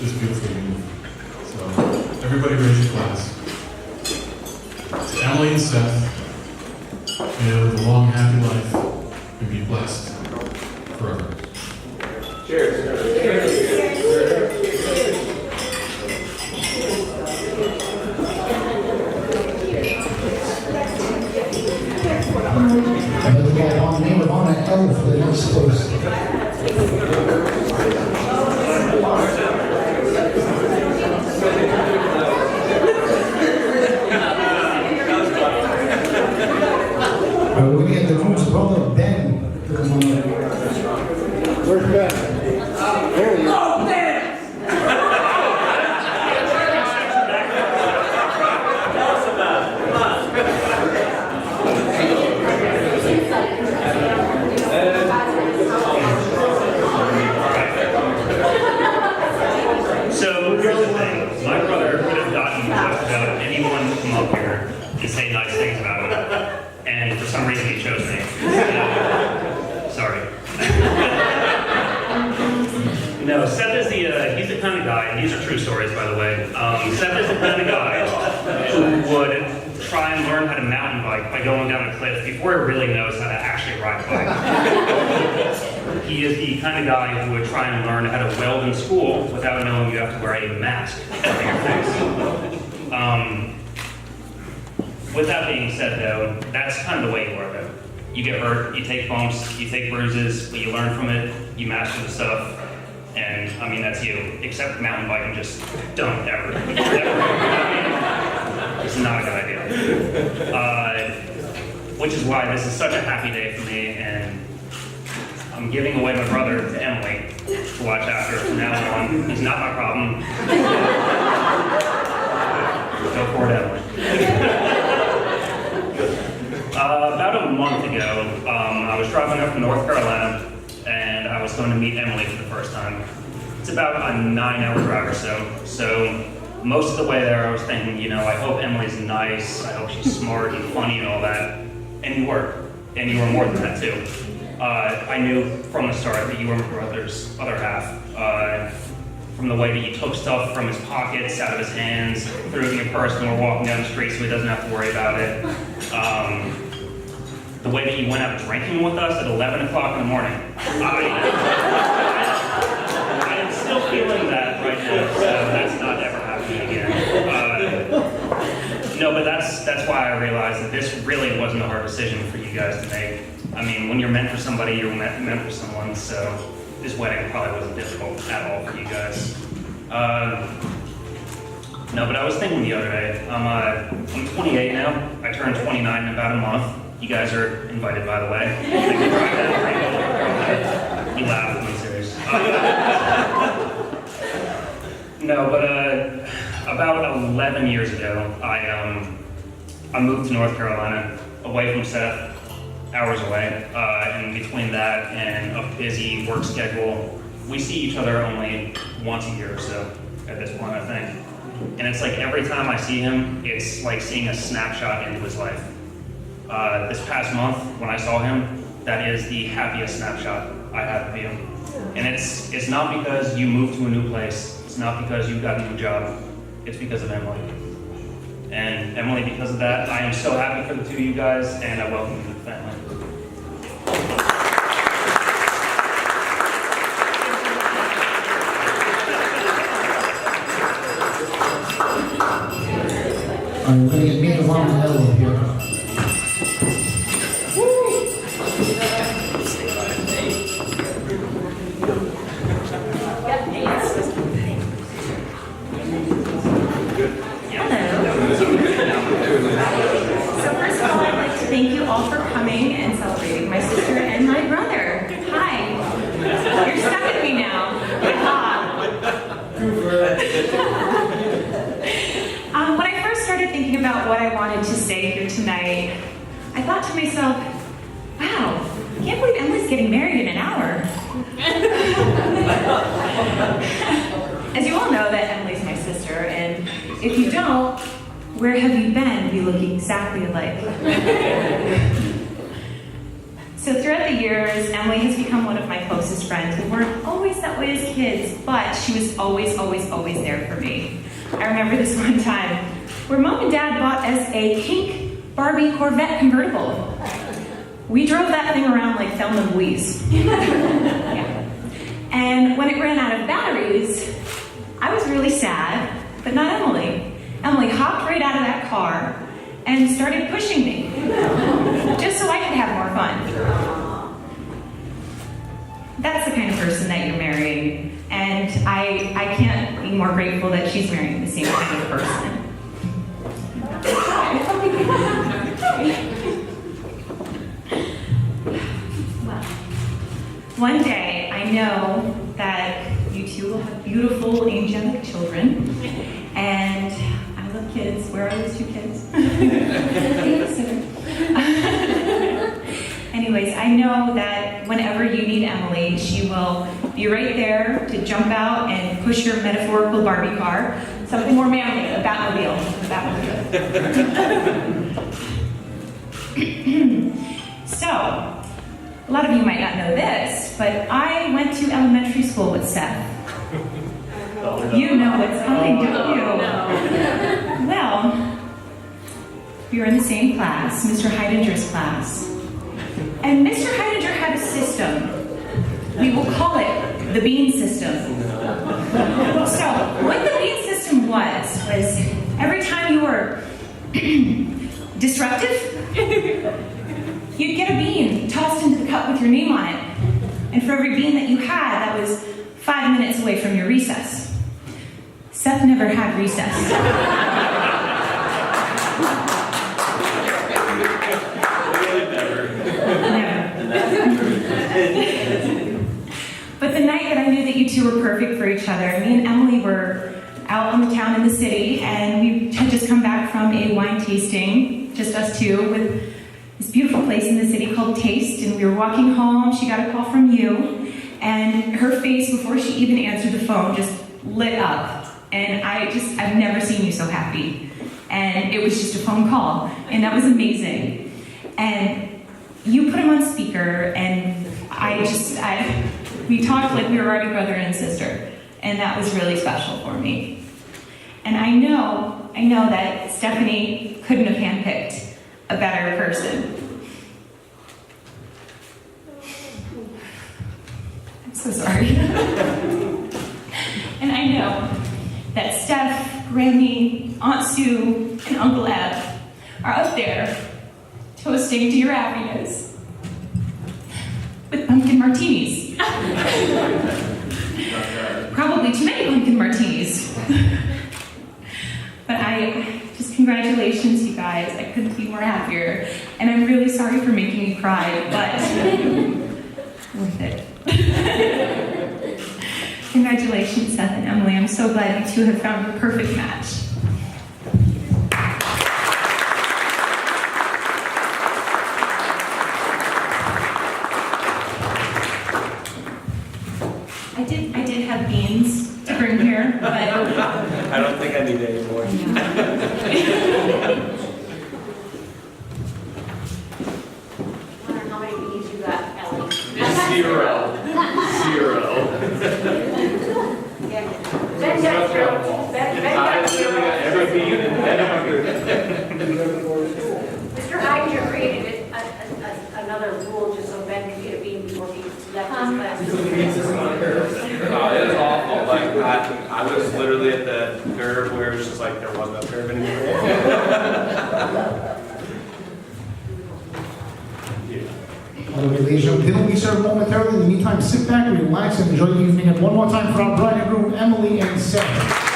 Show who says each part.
Speaker 1: this beautiful union. So, everybody raise your glass. To Emily and Seth, may with a long, happy life and be blessed forever.
Speaker 2: Cheers. Cheers.
Speaker 3: Another guy on name of honor L for the next post. We're going to get the room's brother Ben to come on up. Where's Ben? There he is.
Speaker 4: Oh, Ben!
Speaker 5: So here's the thing. My brother could have gotten just about anyone to come up here and say nice things about him. And for some reason he chose me. Sorry. No, Seth is he's the kind of guy, and these are true stories by the way. Seth is the kind of guy who would try and learn how to mountain bike by going down a cliff before he really knows how to actually ride a bike. He is the kind of guy who would try and learn how to weld in school without knowing you have to wear a mask over your face. With that being said though, that's kind of the way you are though. You get hurt, you take bumps, you take bruises, but you learn from it, you master the stuff, and I mean that's you. Except mountain biking, just don't ever. It's not a good idea. Which is why this is such a happy day for me, and I'm giving away my brother to Emily to watch after from now on. He's not my problem. Go for it, Emily. About a month ago, I was driving up from North Carolina, and I was going to meet Emily for the first time. It's about a 9-hour drive or so. So most of the way there, I was thinking, you know, I hope Emily's nice, I hope she's smart and funny and all that. And you were. And you were more than that too. I knew from the start that you were my brother's other half. From the way that you took stuff from his pockets, out of his hands, threw it in your purse when we're walking down the street so he doesn't have to worry about it. The way that you went out drinking with us at 11 o'clock in the morning. I am still feeling that right now, so that's not ever happening again. No, but that's why I realized that this really wasn't a hard decision for you guys to make. I mean, when you're meant for somebody, you're meant for someone, so this wedding probably wasn't difficult at all for you guys. No, but I was thinking the other day, I'm 28 now. I turned 29 in about a month. You guys are invited, by the way. You laugh, I'm serious. No, but about 11 years ago, I moved to North Carolina, away from Seth, hours away. And between that and a busy work schedule, we see each other only once a year or so at this point, I think. And it's like every time I see him, it's like seeing a snapshot into his life. This past month, when I saw him, that is the happiest snapshot I have of you. And it's not because you moved to a new place. It's not because you got a new job. It's because of Emily. And Emily, because of that, I am so happy for the two of you guys, and I welcome you to the family.
Speaker 3: I'm going to get me and Mom and Ella here.
Speaker 6: Thank you all for coming and celebrating my sister and my brother. Hi. You're stuck with me now. When I first started thinking about what I wanted to say here tonight, I thought to myself, wow, I can't believe Emily's getting married in an hour. As you all know, that Emily's my sister, and if you don't, where have you been? We look exactly alike. So So throughout the years, Emily has become one of my closest friends. We weren't always that way as kids, but she was always, always, always there for me. I remember this one time where Mom and Dad bought us a pink Barbie Corvette convertible. We drove that thing around like Thelma and Louise. Yeah. And when it ran out of batteries, I was really sad, but not Emily. Emily hopped right out of that car and started pushing me, just so I could have more fun. That's the kind of person that you're marrying, and I can't be more grateful that she's marrying the same kind of person. Well, one day I know that you two will have beautiful, angelic children, and I love kids. Where are those two kids? Anyways, I know that whenever you need Emily, she will be right there to jump out and push your metaphorical Barbie car. Something more manly, a Batmobile. So, a lot of you might not know this, but I went to elementary school with Seth. You know what's coming, don't you? Well, we were in the same class, Mr. Heidinger's class. And Mr. Heidinger had a system. We will call it the bean system. So, what the bean system was every time you were disruptive, you'd get a bean tossed into the cup with your name on it. And for every bean that you had, that was 5 minutes away from your recess. Seth never had recess. But the night that I knew that you two were perfect for each other, me and Emily were out on the town in the city, and we had just come back from a wine tasting, just us two, with this beautiful place in the city called Taste, and we were walking home. She got a call from you, and her face, before she even answered the phone, just lit up. And I've never seen you so happy. And it was just a phone call, and that was amazing. And you put him on speaker, and we talked like we were already brother and sister, and that was really special for me. And I know that Stephanie couldn't have handpicked a better person. I'm so sorry. And I know that Steph, Grammy, Aunt Sue, and Uncle Eb are up there toasting to your happiness with pumpkin martinis. Probably too many pumpkin martinis. But congratulations, you guys. I couldn't be more happier. And I'm really sorry for making you cry, but worth it. Congratulations, Seth and Emily. I'm so glad you two have found your perfect match. I did have beans to bring here, but
Speaker 2: I don't think I need any more.
Speaker 4: I wonder how many beans you got, Ellie.
Speaker 2: 0.
Speaker 4: Ben got zero. Ben
Speaker 2: I
Speaker 4: got
Speaker 2: literally got
Speaker 4: zero.
Speaker 2: every bean in the
Speaker 4: Mr. Heidinger created another rule just so Ben could get a bean before he left his class.
Speaker 2: It was awful. Like I was literally at the curve where it was just like there was no curve anymore.
Speaker 3: Ladies and gentlemen, we serve momentarily. In the meantime, sit back, relax, and enjoy the evening. And one more time for our bride and groom, Emily and Seth.